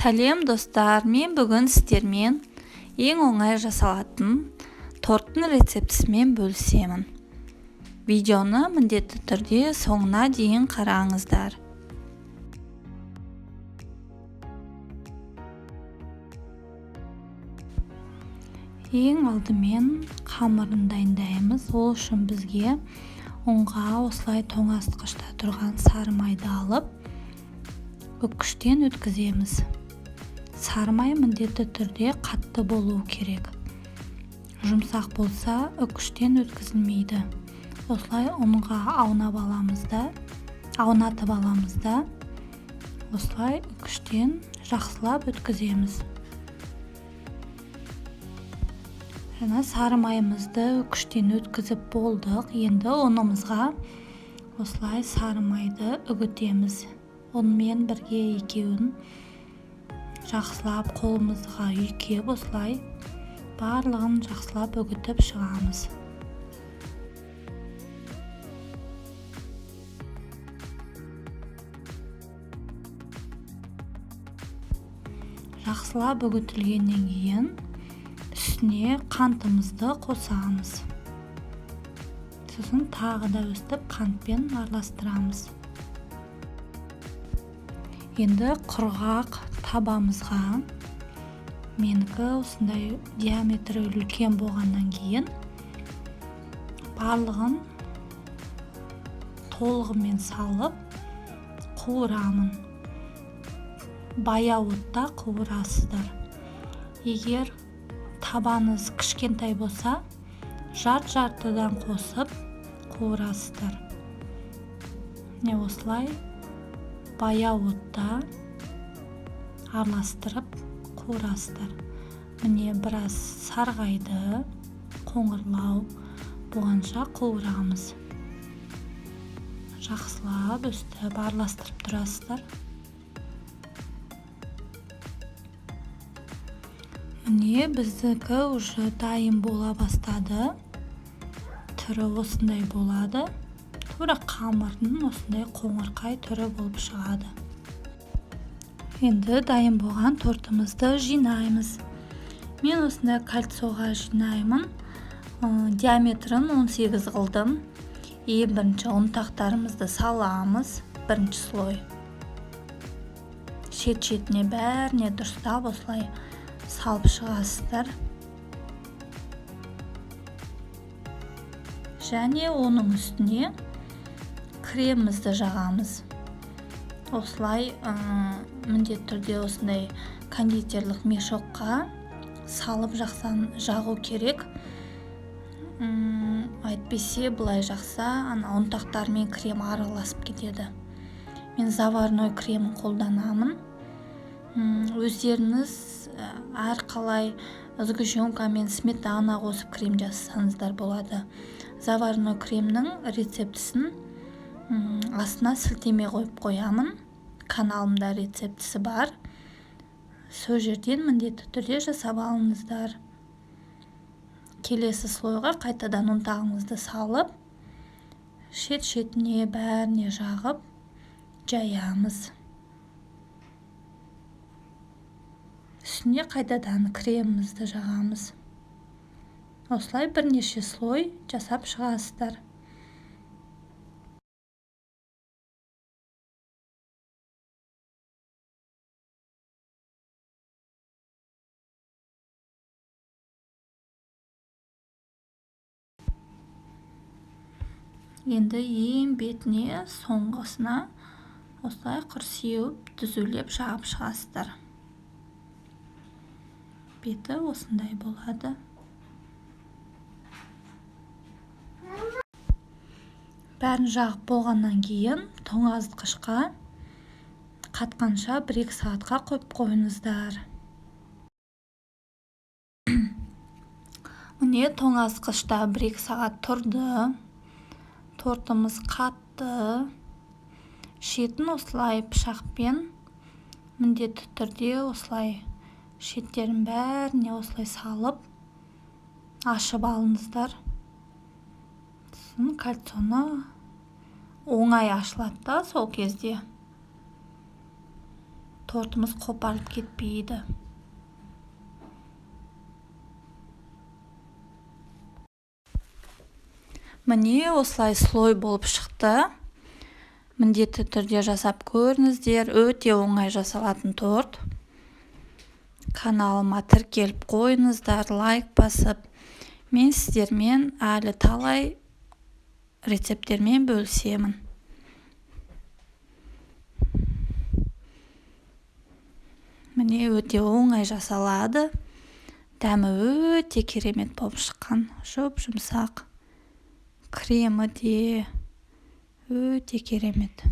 Сәлем достар, мен бүгін сіздермен ең оңай жасалатын торттың рецептісімен бөлісемін. Видеоны міндетті түрде соңына дейін қараңыздар. Ең алдымен қамырын дайындаймыз. Ол үшін бізге ұнға осылай тоңазытқышта тұрған сары майды алып, үккіштен өткіземіз. Сары май міндетті түрде қатты болуы керек. Жұмсақ болса үккіштен өткізілмейді. Осылай ұнға аунатып аламыз да, осылай үккіштен жақсылап өткіземіз. Жаңа сары майымызды үккіштен өткізіп болдық. Енді ұнымызға осылай сары майды үгітеміз. Онымен бірге екеуін жақсылап қолымызға үйкеп, осылай барлығын жақсылап үгітіп шығамыз. Жақсылап үгітілгеннен кейін үстіне қантымызды қосамыз. Сосын тағы да өстіп қантпен араластырамыз. Енді құрғақ табамызға, менікі осындай диаметрі үлкен болғаннан кейін барлығын толығымен салып қуырамын. Баяу отта қуырасыздар. Егер табаныз кішкентай болса, жарт-жартыдан қосып қуырасыздар. Осылай баяу отта араластырып қуырасыздар. Міне біраз сарғайды, қоңырлау болғанша қуырамыз. Жақсылап өстіп араластырып тұрасыздар. Міне біздікі уже дайын бола бастады. Түрі осындай болады. Тура қамырдың осындай қоңырқай түрі болып шығады. Енді дайын болған тортымызды жинаймыз. Мен осындай кольцоға жинаймын. Диаметрін 18 қылдым. Ең бірінші ұнтақтарымызды саламыз. Бірінші слой. Шет-шетіне бәріне дұрыстап осылай салып шығасыздар. Және оның үстіне кремімізді жағамыз. Осылай міндетті түрде осындай кондитерлік мешокқа салып жағу керек. Әйтпесе былай жақса, ұнтақтар мен крем араласып кетеді. Мен заварной кремін қолданамын. Өздеріңіз әрқалай сгущенка мен сметана қосып крем жасасаңыздар болады. Заварной кремнің рецептісін астына сілтеме қойып қоямын. Каналымда рецептісі бар. Сол жерден міндетті түрде жасап алыңыздар. Келесі слойға қайтадан ұнтағыңызды салып, шет-шетіне бәріне жағып жаямыз. Үстіне қайтадан кремімізді жағамыз. Осылай бірнеше слой жасап шығасыздар. Енді ең бетіне, соңғысына осылай құр сеуіп, түзулеп жағып шығасыздар. Беті осындай болады. Бәрін жағып болғаннан кейін тоңазытқышқа қатқанша 1-2 сағатқа қойып қойыңыздар. Міне тоңазытқышта 1-2 сағат тұрды. Тортымыз қатты. Шетін осылай пышақпен міндетті түрде осылай шеттерін бәріне осылай салып ашып алыңыздар. Кольцоны оңай ашылады да сол кезде. тортымыз қопарылып кетпейді. Міне осылай слой болып шықты. Міндетті түрде жасап көріңіздер. Өте оңай жасалатын торт. Каналыма тіркеліп қойыңыздар, лайк басып. Мен сіздермен әлі талай рецепттермен бөлісемін. Міне өте оңай жасалады. Дәмі өте керемет болып шыққан. Жұп-жұмсақ. Кремі де өте керемет.